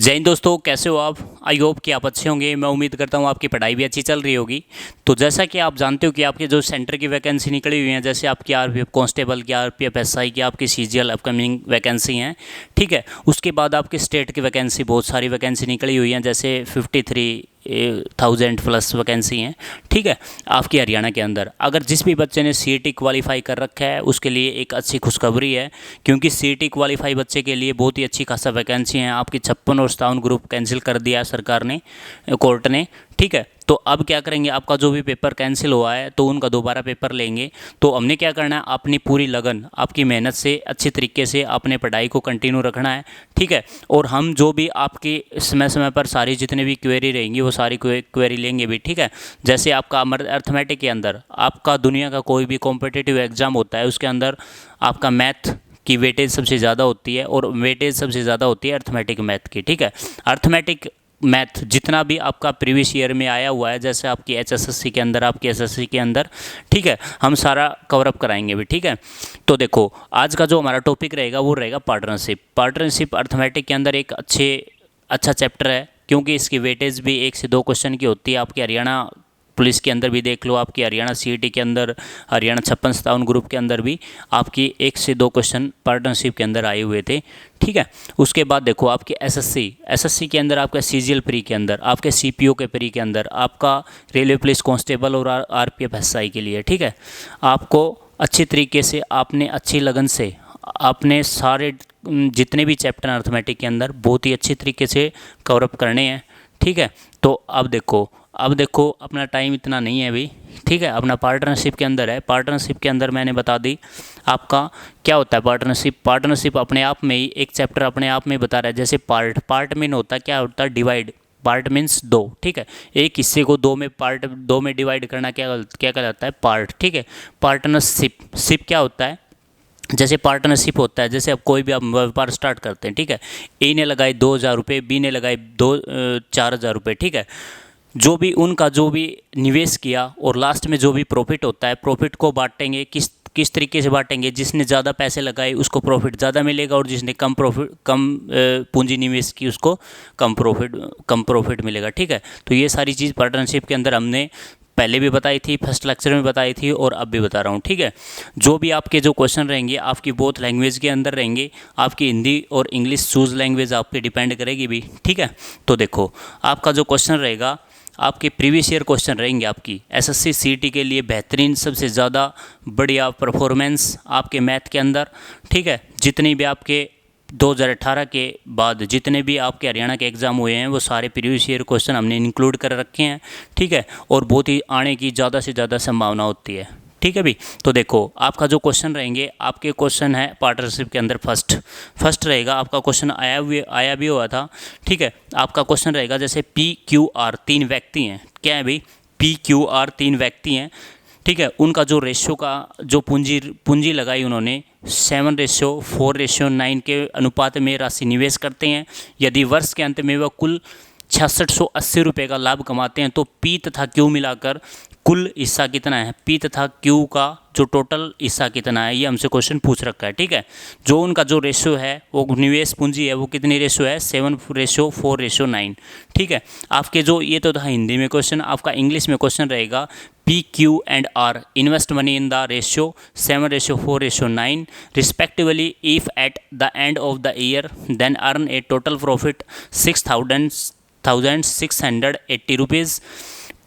जय हिंद दोस्तों, कैसे हो आप। आई होप कि आप अच्छे होंगे। मैं उम्मीद करता हूँ आपकी पढ़ाई भी अच्छी चल रही होगी। तो जैसा कि आप जानते हो कि आपके जो सेंटर की वैकेंसी निकली हुई हैं, जैसे आपकी आरपीएफ कांस्टेबल की, आरपीएफ एसआई की, आपकी सीजीएल अपकमिंग वैकेंसी हैं। ठीक है, उसके बाद आपके स्टेट की वैकेंसी, बहुत सारी वैकेंसी निकली हुई हैं, जैसे 53,000 प्लस वैकेंसी हैं। ठीक है, आपकी हरियाणा के अंदर अगर जिस भी बच्चे ने सीईटी क्वालिफाई कर रखा है उसके लिए एक अच्छी खुशखबरी है, क्योंकि सीईटी क्वालिफाई बच्चे के लिए बहुत ही अच्छी खासा वैकेंसी हैं। आपकी 56 और 57 ग्रुप कैंसिल कर दिया है सरकार ने, कोर्ट ने। ठीक है, तो अब क्या करेंगे, आपका जो भी पेपर कैंसिल हुआ है तो उनका दोबारा पेपर लेंगे। तो हमने क्या करना है, अपनी पूरी लगन, आपकी मेहनत से अच्छे तरीके से अपने पढ़ाई को कंटिन्यू रखना है। ठीक है, और हम जो भी आपके समय समय पर सारी जितने भी क्वेरी रहेंगी वो सारी क्वेरी लेंगे भी। ठीक है, जैसे आपका अर्थमेटिक के अंदर आपका दुनिया का कोई भी कॉम्पिटिटिव एग्जाम होता है, उसके अंदर आपका मैथ की वेटेज सबसे ज़्यादा होती है, और वेटेज सबसे ज़्यादा होती है अर्थमेटिक मैथ की। ठीक है, अर्थमेटिक मैथ जितना भी आपका प्रीवियस ईयर में आया हुआ है, जैसे आपकी एचएसएससी के अंदर, आपकी एसएससी के अंदर, ठीक है, हम सारा कवरअप कराएंगे भी। ठीक है, तो देखो आज का जो हमारा टॉपिक रहेगा वो रहेगा पार्टनरशिप। पार्टनरशिप अर्थमेटिक के अंदर एक अच्छा चैप्टर है, क्योंकि इसकी वेटेज भी 1 से 2 क्वेश्चन की होती है। आपकी हरियाणा पुलिस के अंदर भी देख लो, आपकी हरियाणा सीईटी के अंदर, हरियाणा 56-57 ग्रुप के अंदर भी आपकी 1 से 2 क्वेश्चन पार्टनरशिप के अंदर आए हुए थे। ठीक है, उसके बाद देखो आपकी एसएससी के अंदर, आपका सीजीएल प्री के अंदर, आपके सीपीओ के प्री के अंदर, आपका रेलवे पुलिस कांस्टेबल और आरपीएफ एसआई के लिए। ठीक है, आपको अच्छी तरीके से, आपने अच्छी लगन से आपने सारे जितने भी चैप्टर अर्थमेटिक के अंदर बहुत ही अच्छी तरीके से कवरअप करने हैं। ठीक है, तो अब देखो अपना टाइम इतना नहीं है अभी। ठीक है, अपना पार्टनरशिप के अंदर है। पार्टनरशिप के अंदर मैंने बता दी आपका क्या होता है पार्टनरशिप अपने आप में ही एक चैप्टर अपने आप में बता रहा है। जैसे पार्ट मीन होता है, क्या होता है, डिवाइड। Part means 2। ठीक है, एक हिस्से को दो में डिवाइड करना क्या कहलाता है, पार्ट। ठीक है, पार्टनरशिप क्या होता है, जैसे पार्टनरशिप होता है, जैसे अब कोई भी आप व्यापार स्टार्ट करते हैं। ठीक है, ए ने लगाए 2,000 रुपये, बी ने लगाए 4,000 रुपये। ठीक है, जो भी निवेश किया और लास्ट में जो भी प्रॉफिट होता है, प्रॉफिट को बांटेंगे किस तरीके से बांटेंगे, जिसने ज़्यादा पैसे लगाए उसको प्रॉफिट ज़्यादा मिलेगा, और जिसने कम पूंजी निवेश की उसको कम प्रॉफिट मिलेगा। ठीक है, तो ये सारी चीज़ पार्टनरशिप के अंदर हमने पहले भी बताई थी, फर्स्ट लेक्चर में बताई थी, और अब भी बता रहा हूँ। ठीक है, जो भी आपके जो क्वेश्चन रहेंगे आपकी बोथ लैंग्वेज के अंदर रहेंगे। आपकी हिंदी और इंग्लिश चूज लैंग्वेज आप पे डिपेंड करेगी भी। ठीक है, तो देखो आपका जो क्वेश्चन रहेगा, आपके प्रीवियस ईयर क्वेश्चन रहेंगे आपकी एसएससी सीईटी के लिए बेहतरीन, सबसे ज़्यादा बढ़िया परफॉर्मेंस आपके मैथ के अंदर। ठीक है, जितनी भी आपके 2018 के बाद जितने भी आपके हरियाणा के एग्ज़ाम हुए हैं वो सारे प्रीवियस ईयर क्वेश्चन हमने इंक्लूड कर रखे हैं। ठीक है, और बहुत ही आने की ज़्यादा से ज़्यादा संभावना होती है। ठीक है भी, तो देखो आपका जो क्वेश्चन रहेंगे, आपके क्वेश्चन है पार्टनरशिप के अंदर फर्स्ट रहेगा आपका क्वेश्चन, आया भी हुआ था। ठीक है, आपका क्वेश्चन रहेगा जैसे PQR 3 व्यक्ति हैं। क्या है भाई, PQR 3 व्यक्ति हैं। ठीक है, उनका जो रेशियो का जो पूंजी लगाई उन्होंने 7:4:9 के अनुपात में राशि निवेश करते हैं। यदि वर्ष के अंत में वह कुल 6680 रुपये का लाभ कमाते हैं तो पी तथा क्यू मिलाकर कुल हिस्सा कितना है, पी तथा क्यू का जो टोटल हिस्सा कितना है, ये हमसे क्वेश्चन पूछ रखा है। ठीक है, जो उनका जो रेशियो है, वो निवेश पूंजी है, वो कितनी रेशियो है, 7:4:9। ठीक है, आपके जो ये तो था हिंदी में क्वेश्चन। आपका इंग्लिश में क्वेश्चन रहेगा PQ&R invest money in the ratio 7:4:9 respectively if at the end of the year then earn a total profit 6,680 rupees.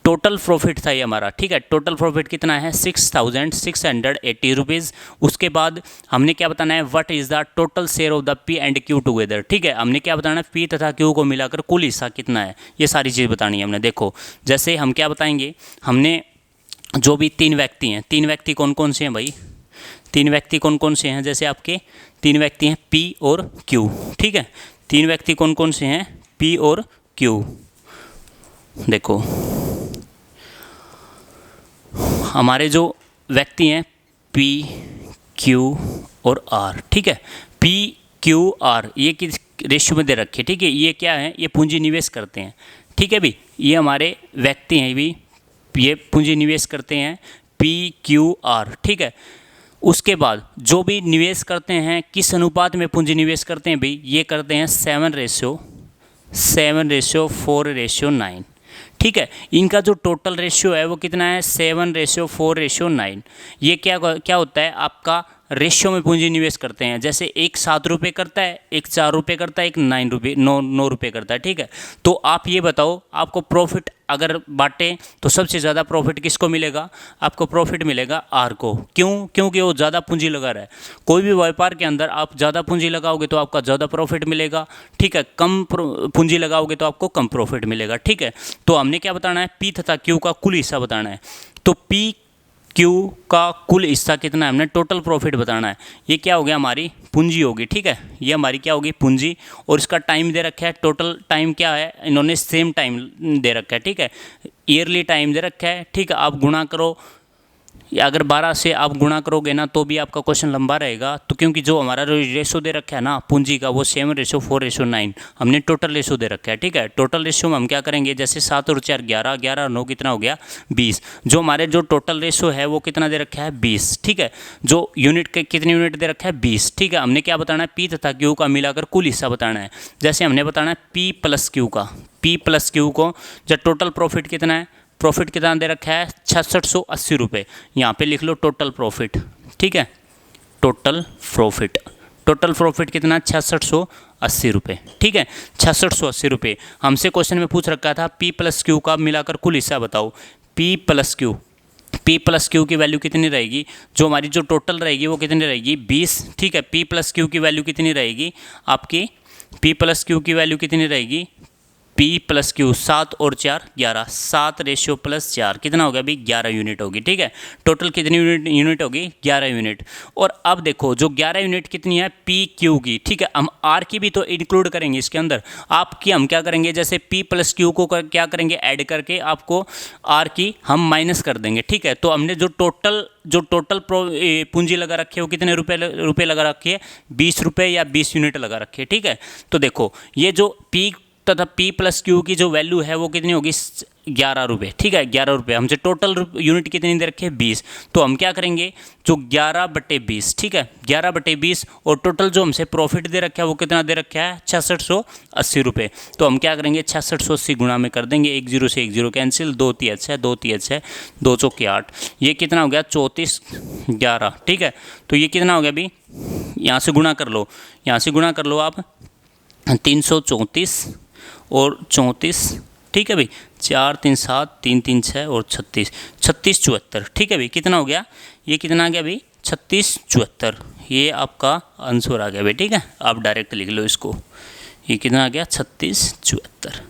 Total profit था ये हमारा। ठीक है, टोटल प्रॉफिट कितना है, 6,680 रुपीज़। उसके बाद हमने क्या बताना है, what is the total share of the P and Q together. ठीक है, हमने क्या बताना है, पी तथा क्यू को मिलाकर कुल हिस्सा कितना है, ये सारी चीज़ बतानी है हमने। देखो जैसे हम क्या बताएंगे, हमने जो भी 3 व्यक्ति हैं, 3 व्यक्ति कौन कौन से हैं भाई, 3 व्यक्ति कौन कौन से हैं, जैसे आपके 3 व्यक्ति हैं पी और क्यू। ठीक है, 3 व्यक्ति कौन कौन से हैं, पी और क्यू। देखो हमारे जो व्यक्ति हैं P, Q और R। ठीक है, P, Q, R ये किस रेशियो में दे रखे। ठीक है, ये क्या है, ये पूंजी निवेश करते हैं। ठीक है भी, ये हमारे व्यक्ति हैं भी, ये पूंजी निवेश करते हैं P, Q, R। ठीक है, उसके बाद जो भी निवेश करते हैं किस अनुपात में पूंजी निवेश करते हैं भाई, ये करते हैं 7:4:9। ठीक है, इनका जो टोटल रेशियो है वो कितना है 7:4:9। ये क्या क्या होता है आपका रेशियो में पूंजी निवेश करते हैं। जैसे एक 7 रुपये करता है, एक 4 रुपये करता है, एक 9 रुपये करता है। ठीक है, तो आप ये बताओ आपको प्रॉफिट अगर बांटे तो सबसे ज़्यादा प्रॉफिट किसको मिलेगा? आपको प्रॉफिट मिलेगा आर को। क्यों? क्योंकि वो ज़्यादा पूंजी लगा रहा है। कोई भी व्यापार के अंदर आप ज़्यादा पूंजी लगाओगे तो आपका ज़्यादा प्रॉफिट मिलेगा। ठीक है, कम पूंजी लगाओगे तो आपको कम प्रॉफिट मिलेगा। ठीक है, तो हमने क्या बताना है? पी तथा क्यू का कुल हिस्सा बताना है। तो पी क्यू का कुल हिस्सा कितना है? हमने टोटल प्रॉफिट बताना है। ये क्या हो गया? हमारी पूंजी होगी। ठीक है, ये हमारी क्या होगी? पूंजी। और इसका टाइम दे रखा है, टोटल टाइम क्या है? इन्होंने सेम टाइम दे रखा है। ठीक है, ईयरली टाइम दे रखा है। ठीक है, आप गुणा करो, या अगर 12 से आप गुणा करोगे ना तो भी आपका क्वेश्चन लंबा रहेगा। तो क्योंकि जो हमारा रेशो दे रखा है ना पूंजी का, वो 7:4:9 हमने टोटल रेशो दे रखा है। ठीक है, टोटल रेशो में हम क्या करेंगे? जैसे 7 और 4 11, 11 और 9 कितना हो गया? 20। जो हमारे जो टोटल रेशो है वो कितना दे रखा है? 20। ठीक है, जो यूनिट के कितने यूनिट दे रखा है? 20। ठीक है, हमने क्या बताना है? पी तथा क्यू का मिलाकर कुल हिस्सा बताना है। जैसे हमने बताना है पी प्लस क्यू का, पी प्लस क्यू को जब टोटल प्रॉफिट कितना है? प्रॉफिट कितना दे रखा है? 6680 रुपये। यहाँ पे लिख लो टोटल प्रॉफिट। ठीक है, टोटल प्रॉफिट, टोटल प्रॉफिट कितना? 6680 रुपये। ठीक है, 6680 रुपये। हमसे क्वेश्चन में पूछ रखा था पी प्लस क्यू का मिलाकर कुल हिस्सा बताओ। P plus Q, P plus Q की वैल्यू कितनी रहेगी? जो हमारी जो टोटल रहेगी वो कितनी रहेगी? 20। ठीक है, पी प्लस क्यू की वैल्यू कितनी रहेगी आपकी? पी प्लस क्यू की वैल्यू कितनी रहेगी? P प्लस क्यू 7 और 4 11, 7:+4 कितना हो गया अभी? 11 यूनिट होगी। ठीक है, टोटल कितनी यूनिट होगी? 11 यूनिट। और अब देखो जो 11 यूनिट कितनी है पी क्यू की। ठीक है, हम आर की भी तो इंक्लूड करेंगे इसके अंदर। आपकी हम क्या करेंगे? जैसे P प्लस क्यू को क्या करेंगे? ऐड करके आपको आर की हम माइनस कर देंगे। ठीक है, तो हमने जो टोटल पूंजी लगा रखी है वो कितने रुपये लगा रखी है? 20 रुपये या 20 यूनिट लगा रखी है। ठीक है, तो देखो ये जो पी तथा P प्लस क्यू की जो वैल्यू है वो कितनी होगी? 11 रुपये। ठीक है, 11 रुपये। हमसे टोटल यूनिट कितनी दे रखी है? 20। तो हम क्या करेंगे? जो 11/20। ठीक है, 11/20 और टोटल जो हमसे प्रॉफिट दे रखा है वो कितना दे रखा है? 6680 रुपये। तो हम क्या करेंगे? 6680 गुणा में कर देंगे। 1 0 से 1 0 कैंसिल, 2 3 6, 2 3 6, 2 चौके 8। ये कितना हो गया? 34 11। ठीक है, तो ये कितना हो गया अभी? यहाँ से गुणा कर लो, यहाँ से गुणा कर लो आप। 334 और 34। ठीक है भाई, 4 3 7, 3 3 6 और 36, 36 74। ठीक है भाई, कितना हो गया? ये कितना आ गया भाई? 36 74। ये आपका आंसर आ गया भाई। ठीक है, आप डायरेक्ट लिख लो इसको। ये कितना आ गया? 36 74,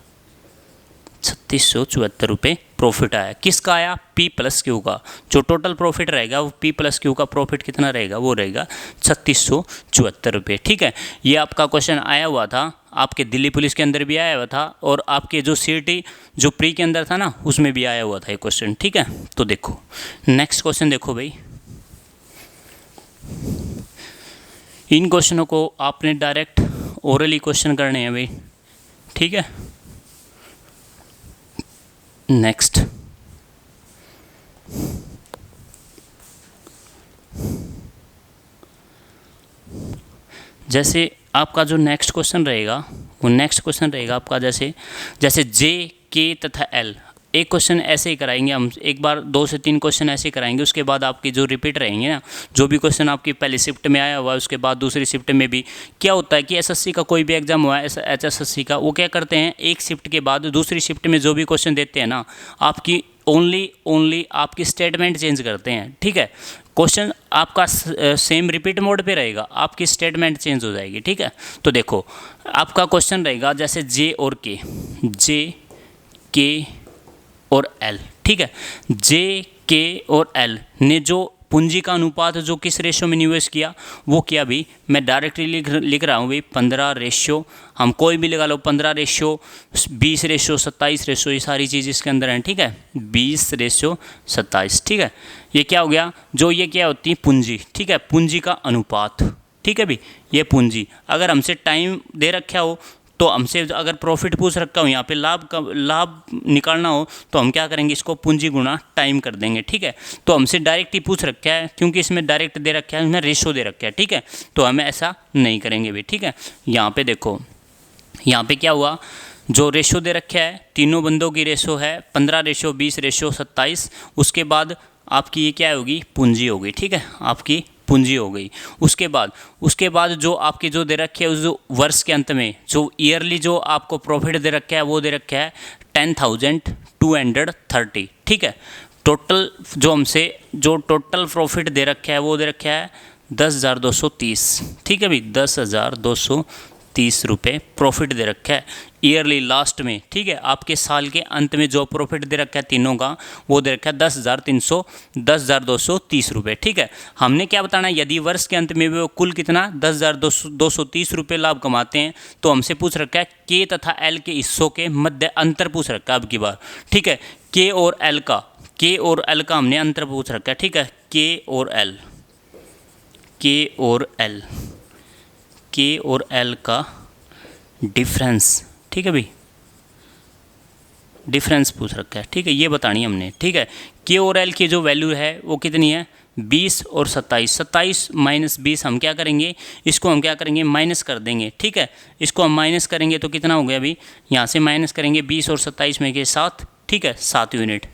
3674 रुपये प्रॉफिट आया। किसका आया? P प्लस क्यू का। जो टोटल प्रॉफिट रहेगा वो P प्लस क्यू का प्रॉफिट कितना रहेगा? वो रहेगा 3674 रुपये। ठीक है, ये आपका क्वेश्चन आया हुआ था, आपके दिल्ली पुलिस के अंदर भी आया हुआ था और आपके जो CET जो प्री के अंदर था ना उसमें भी आया हुआ था ये क्वेश्चन। ठीक है, तो देखो नेक्स्ट क्वेश्चन देखो भाई। इन क्वेश्चनों को आपने डायरेक्ट ओरली क्वेश्चन करने हैं भाई। ठीक है, नेक्स्ट जैसे आपका जो नेक्स्ट क्वेश्चन रहेगा वो नेक्स्ट क्वेश्चन रहेगा आपका जैसे J, K तथा L। एक क्वेश्चन ऐसे ही कराएंगे हम, एक बार 2 से 3 क्वेश्चन ऐसे ही कराएंगे। उसके बाद आपकी जो रिपीट रहेंगे ना, जो भी क्वेश्चन आपकी पहली शिफ्ट में आया हुआ है उसके बाद दूसरी शिफ्ट में भी क्या होता है कि SSC का कोई भी एग्जाम हुआ है, HSSC का, वो क्या करते हैं एक शिफ्ट के बाद दूसरी शिफ्ट में जो भी क्वेश्चन देते हैं ना, आपकी ओनली आपकी स्टेटमेंट चेंज करते हैं। ठीक है, क्वेश्चन आपका सेम रिपीट मोड पे रहेगा, आपकी स्टेटमेंट चेंज हो जाएगी। ठीक है, तो देखो आपका क्वेश्चन रहेगा जैसे J और K और L। ठीक है, J, K और L ने जो पूंजी का अनुपात जो किस रेशो में निवेश किया वो क्या भी मैं डायरेक्टली लिख रहा हूँ भाई 15 रेशो। हम कोई भी लगा लो 15 रेशो, 20 रेशो, 27 रेशो, ये सारी चीज़ इसके अंदर हैं। ठीक है, 20 रेशो 27। ठीक है, ये क्या हो गया? जो ये क्या होती है? पूंजी। ठीक है, पूंजी का अनुपात। ठीक है भाई, ये पूंजी। अगर हमसे टाइम दे रखा हो तो हमसे अगर प्रॉफिट पूछ रखा हो, यहाँ पे लाभ निकालना हो तो हम क्या करेंगे? इसको पूंजी गुणा टाइम कर देंगे। ठीक है, तो हमसे डायरेक्ट ही पूछ रखा है क्योंकि इसमें डायरेक्ट दे रखा है, इसमें रेशो दे रखा है। ठीक है, तो हमें ऐसा नहीं करेंगे भी। ठीक है, यहाँ पे देखो, यहाँ पे क्या हुआ? जो रेशो दे रखा है तीनों बंदों की रेशो है 15:20:27। उसके बाद आपकी ये क्या होगी, पूंजी होगी, ठीक है, आपकी पूंजी हो गई। उसके बाद जो आपकी जो दे रखे है उस जो वर्ष के अंत में जो ईयरली जो आपको प्रॉफिट दे रखा है वो दे रखा है 10,230, ठीक है। टोटल जो हमसे जो टोटल प्रॉफिट दे रखा है वो दे रखा है 10,230, ठीक है भाई, 10,230 रुपये प्रॉफिट दे रखा है ईयरली लास्ट में, ठीक है। आपके साल के अंत में जो प्रॉफिट दे रखा है तीनों का वो दे रखा है 10,230 रुपये, ठीक है। हमने क्या बताना है, यदि वर्ष के अंत में वो कुल कितना 10,230 रुपये लाभ कमाते हैं तो हमसे पूछ रखा है के तथा एल के हिस्सों के मध्य अंतर पूछ रखा है अब की बार, ठीक है। के और एल का हमने अंतर पूछ रखा है, ठीक है। के और एल का डिफरेंस, ठीक है भाई, डिफरेंस पूछ रखा है, ठीक है, ये बतानी है हमने, ठीक है। के और एल की जो वैल्यू है वो कितनी है 20 और 27। 27 माइनस 20 हम क्या करेंगे, इसको हम क्या करेंगे माइनस कर देंगे, ठीक है। इसको हम माइनस करेंगे तो कितना हो गया अभी, यहाँ से माइनस करेंगे 20 और 27 में के 7, ठीक है, 7 यूनिट।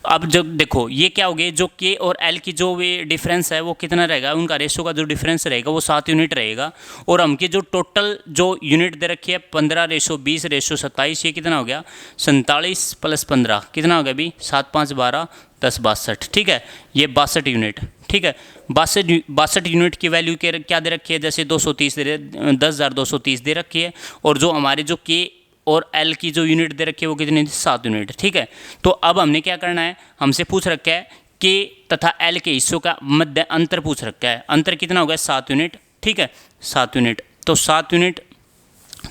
अब जब देखो ये क्या हो गया, जो के और एल की जो वे डिफरेंस है वो कितना रहेगा, उनका रेशो का जो डिफरेंस रहेगा वो 7 यूनिट रहेगा। और हमके जो टोटल जो यूनिट दे रखी है 15:20:27, ये कितना हो गया 47 + 15 कितना हो गया अभी 7 × 5 = 12, 10 62, ठीक है, ये 62 यूनिट, ठीक है। 62 यूनिट की वैल्यू क्या दे रखी है, जैसे 10,230 दे रखी है। और जो हमारे जो के और एल की जो यूनिट दे रखी है वो कितनी 7 यूनिट, ठीक है। तो अब हमने क्या करना है, हमसे पूछ रखा है के तथा एल के हिस्सों का मध्य अंतर पूछ रखा है। अंतर कितना हो गया 7 यूनिट, ठीक है, 7 यूनिट। तो 7 यूनिट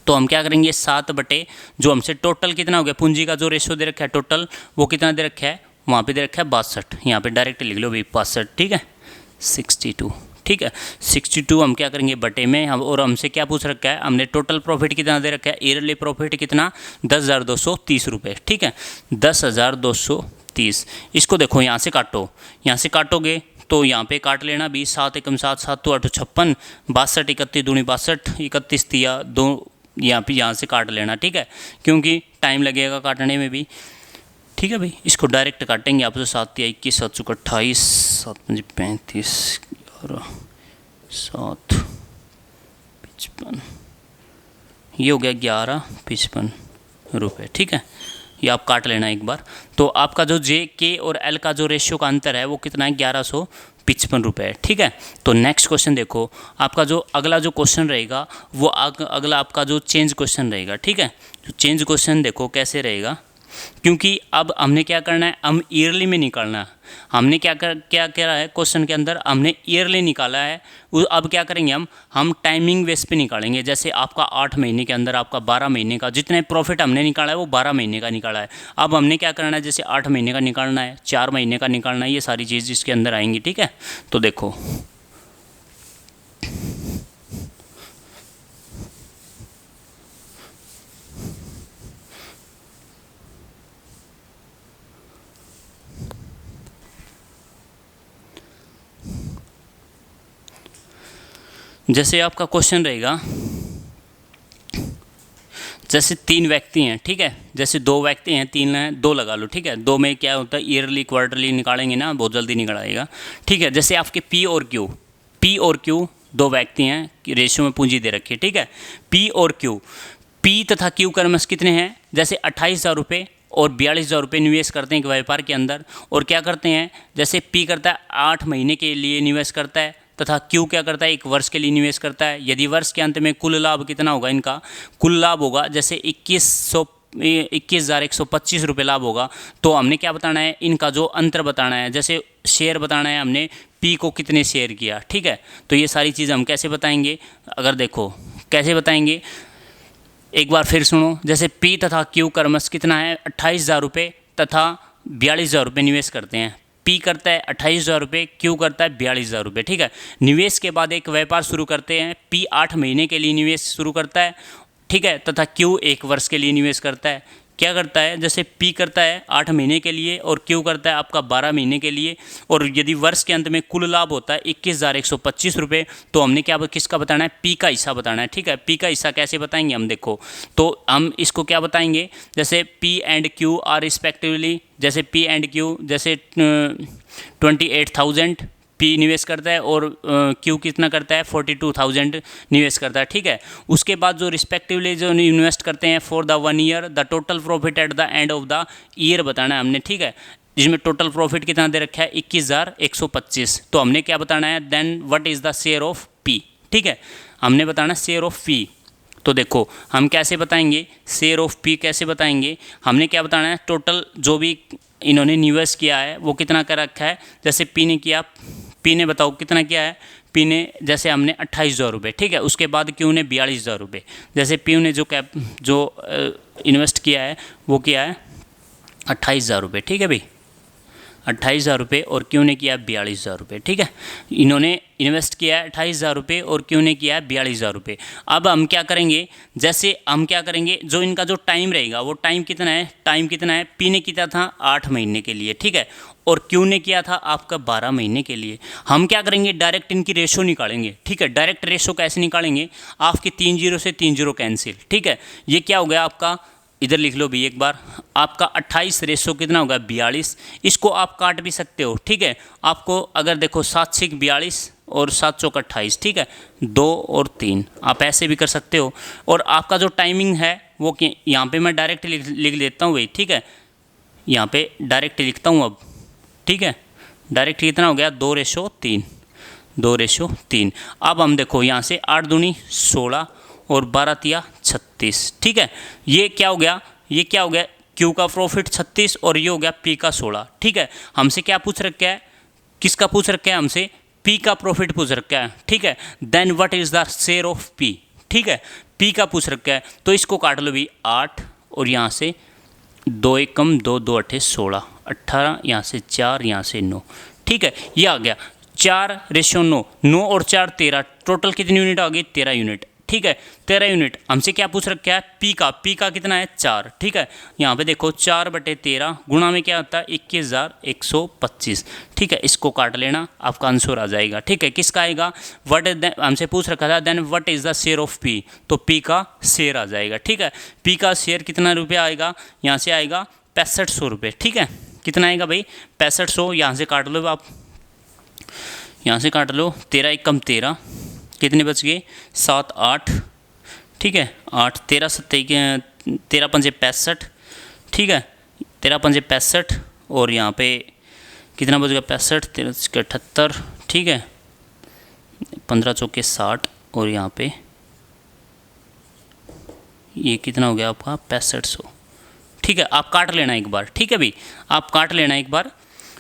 तो हम क्या करेंगे 7 बटे जो हमसे टोटल कितना हो गया, पूंजी का जो रेशो दे रखा है टोटल वो कितना दे रखा है, वहाँ पे दे रखा है 62, यहाँ पे डायरेक्ट लिख लो भाई 62, ठीक है, 62, ठीक है। 62 हम क्या करेंगे बटे में हम, और हमसे क्या पूछ रखा है, हमने टोटल प्रॉफिट कितना दे रखा है, ईयरली प्रॉफिट कितना 10,230 रुपये, ठीक है, 10,230। इसको देखो यहाँ से काटो, यहाँ से काटोगे तो यहाँ पे काट लेना 20, 7 × 7 = 7, 2 × 8 = 56, 62, 31 दूनी 62, 31 तिया 2, यहाँ से काट लेना, ठीक है, क्योंकि टाइम लगेगा काटने में भी, ठीक है भाई। इसको डायरेक्ट काटेंगे आप, तो 7 × 21 = 7 × 28, 7 × 5 = 35, 7 × 55, ये हो गया 11,55 रुपये, ठीक है। ये आप काट लेना एक बार। तो आपका जो जे के और एल का जो रेशियो का अंतर है वो कितना है 1155 रुपये, ठीक है। तो नेक्स्ट क्वेश्चन देखो, आपका जो अगला जो क्वेश्चन रहेगा वो अगला आपका जो चेंज क्वेश्चन रहेगा, ठीक है। तो चेंज क्वेश्चन देखो कैसे रहेगा, क्योंकि अब हमने क्या करना है, हम ईयरली में निकालना है। हमने क्या करा है क्वेश्चन के अंदर, हमने ईयरली निकाला है। अब क्या करेंगे हम टाइमिंग बेस पे निकालेंगे। जैसे आपका 8 महीने के अंदर आपका 12 महीने का जितने प्रॉफिट हमने निकाला है वो 12 महीने का निकाला है। अब हमने क्या करना है, जैसे 8 महीने का निकालना है, 4 महीने का निकालना है, ये सारी चीज़ इसके अंदर आएंगी, ठीक है। तो देखो जैसे आपका क्वेश्चन रहेगा, जैसे 3 व्यक्ति हैं, ठीक है, जैसे 2 व्यक्ति हैं, 3 हैं, 2 लगा लो, ठीक है। 2 में क्या होता है ईयरली क्वार्टरली निकालेंगे ना, बहुत जल्दी निकल आएगा, ठीक है। जैसे आपके पी और क्यू 2 व्यक्ति हैं, रेशियो में पूंजी दे रखी है, ठीक है। पी तथा क्यू क्रमश कितने हैं, जैसे 28,000 रुपये और 42,000 रुपये निवेश करते हैं एक व्यापार के अंदर। और क्या करते हैं, जैसे पी करता है 8 महीने के लिए निवेश करता है, तथा क्यू क्या करता है 1 वर्ष के लिए निवेश करता है। यदि वर्ष के अंत में कुल लाभ कितना होगा, इनका कुल लाभ होगा जैसे 21,125 रुपये लाभ होगा। तो हमने क्या बताना है, इनका जो अंतर बताना है, जैसे शेयर बताना है हमने, पी को कितने शेयर किया, ठीक है। तो ये सारी चीज़ हम कैसे बताएंगे, अगर देखो कैसे बताएंगे, एक बार फिर सुनो। जैसे पी तथा क्यू क्रमश कितना है 28,000 रुपये तथा 42,000 रुपये निवेश करते हैं। पी करता है 28,000 रुपये, क्यू करता है 42,000 रुपये, ठीक है। निवेश के बाद एक व्यापार शुरू करते हैं। पी 8 महीने के लिए निवेश शुरू करता है, ठीक है, तथा क्यू 1 वर्ष के लिए निवेश करता है। क्या करता है, जैसे पी करता है 8 महीने के लिए और क्यू करता है आपका 12 महीने के लिए, और यदि वर्ष के अंत में कुल लाभ होता है 21,125 रुपये, तो हमने क्या किसका बताना है, पी का हिस्सा बताना है। ठीक है, पी का हिस्सा कैसे बताएंगे हम, देखो तो हम इसको क्या बताएंगे, जैसे P and Q R respectively, जैसे पी एंड क्यू जैसे 28,000 पी निवेश करता है और क्यू कितना करता है 42,000 निवेश करता है। ठीक है, उसके बाद जो रिस्पेक्टिवली जो इन्वेस्ट करते हैं for the 1 year, the total profit eight the end of the year बताना है हमने। ठीक है, जिसमें टोटल प्रॉफिट कितना दे रखा है 21,125, तो हमने क्या बताना है, then what is the share of P. ठीक है, हमने बताना शेयर ऑफ पी। तो देखो हम कैसे बताएंगे शेयर ऑफ पी, कैसे बताएंगे, हमने क्या बताना है, टोटल जो भी इन्होंने निवेश किया है वो कितना कर रखा है, जैसे पी ने किया, पी ने बताओ कितना किया है, पी ने जैसे हमने 28,000 रुपये। ठीक है, उसके बाद क्यू ने 42,000 रुपये, जैसे पी ने जो इन्वेस्ट किया है वो किया है 28,000 रुपये। ठीक है भाई, 28,000 रुपये और क्यू ने किया 42,000 रुपये। ठीक है, इन्होंने इन्वेस्ट किया है 28,000 रुपये और क्यू ने किया है 42,000 रुपये। अब हम क्या करेंगे, जैसे हम क्या करेंगे, जो इनका जो टाइम रहेगा वो टाइम कितना है, टाइम कितना है, पी ने किया था 8 महीने के लिए। ठीक है, और क्यू ने किया था आपका 12 महीने के लिए। हम क्या करेंगे, डायरेक्ट इनकी रेशो निकालेंगे। ठीक है, डायरेक्ट रेशो कैसे निकालेंगे, आपके 3 जीरो से 3 जीरो कैंसिल। ठीक है, ये क्या हो गया आपका, इधर लिख लो भी एक बार, आपका 28 रेशो कितना होगा 42, इसको आप काट भी सकते हो। ठीक है, आपको अगर देखो 7 6 42 और 7 चौक 28। ठीक है, 2 और 3 आप ऐसे भी कर सकते हो। और आपका जो टाइमिंग है वो यहाँ पे मैं डायरेक्ट लिख देता हूँ भाई। ठीक है, यहाँ पे डायरेक्ट लिखता हूँ अब। ठीक है, डायरेक्ट कितना हो गया 2:3, 2:3। अब हम देखो यहाँ से 8 दूनी 16 और 12 तिया 36। ठीक है, ये क्या हो गया, ये क्या हो गया, क्यू का प्रॉफिट 36 और ये हो गया पी का 16। ठीक है, हमसे क्या पूछ रखा है, किसका पूछ रखा है, हमसे पी का प्रॉफिट पूछ रखा है। ठीक है, then what is the share of P. ठीक है, पी का पूछ रखा है, तो इसको काट लो भी 8 और यहाँ से 2 एकम 2 2 8 16 18, यहाँ से 4, यहाँ से 9। ठीक है, ये आ गया 4:9, 9 और 4 13, टोटल कितनी यूनिट आ गई 13 यूनिट। ठीक है, 13 यूनिट। हमसे क्या पूछ रखा है, पी का कितना है 4। ठीक है, यहाँ पे देखो 4/13 गुणा में क्या होता है 21,125। ठीक है, इसको काट लेना, आपका आंसर आ जाएगा। ठीक है, किसका आएगा, व्हाट इज, हमसे पूछ रखा था then what is the share of P, तो पी का शेयर आ जाएगा। ठीक है, पी का शेयर कितना रुपया आएगा, यहाँ से आएगा 6500 रुपये। ठीक है, कितना आएगा भाई 6500, यहाँ से काट लो आप, यहाँ से काट लो 13 एकम 13, कितने बच गए 7 8। ठीक है, 8 13 13 पंजे 65। ठीक है, 13 पंजे 65 और यहाँ पे कितना बच गया 65 13 78। ठीक है, 15 चौके 60 और यहाँ पे ये कितना हो गया आपका 6500। ठीक है, आप काट लेना एक बार। ठीक है भाई, आप काट लेना एक बार।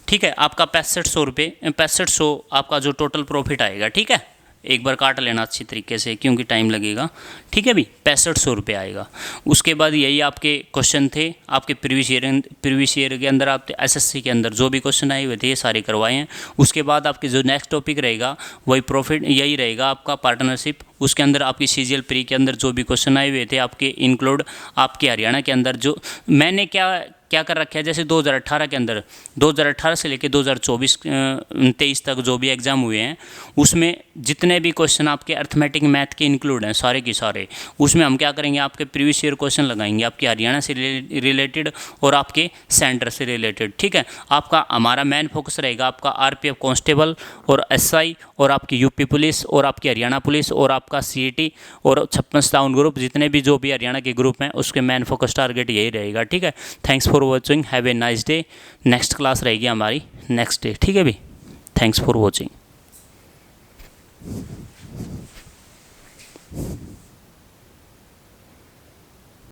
ठीक है, आपका 6500 रुपये, 6500 आपका जो टोटल प्रॉफिट आएगा। ठीक है, एक बार काट लेना अच्छी तरीके से क्योंकि टाइम लगेगा। ठीक है भाई, 6500 रुपये आएगा। उसके बाद यही आपके क्वेश्चन थे, आपके प्रीवियस ईयर के अंदर, आप एसएससी के अंदर जो भी क्वेश्चन आए हुए थे ये सारे करवाए हैं। उसके बाद आपके जो नेक्स्ट टॉपिक रहेगा वही प्रॉफिट, यही रहेगा आपका पार्टनरशिप। उसके अंदर आपकी सीजीएल प्री के अंदर जो भी क्वेश्चन आए हुए थे आपके इंक्लूड, आपके हरियाणा के अंदर जो मैंने क्या कर रखा है, जैसे 2018 के अंदर 2018 से लेकर 2024-23 तक जो भी एग्ज़ाम हुए हैं उसमें जितने भी क्वेश्चन आपके अर्थमेटिक मैथ के इंक्लूड हैं सारे के सारे, उसमें हम क्या करेंगे आपके प्रीवियस ईयर क्वेश्चन लगाएंगे आपके हरियाणा से रिलेटेड और आपके सेंटर से रिलेटेड। ठीक है, आपका हमारा मेन फोकस रहेगा आपका आरपीएफ कांस्टेबल और एसआई और आपकी यूपी पुलिस और आपकी हरियाणा पुलिस और आपका सीईटी और 56 टाउन ग्रुप, जितने भी जो भी हरियाणा के ग्रुप हैं उसके मेन फोकस टारगेट यही रहेगा। ठीक है, thanks for watching, have a nice day. Next class रहेगी हमारी नेक्स्ट डे। ठीक है भाई, थैंक्स फॉर वॉचिंग।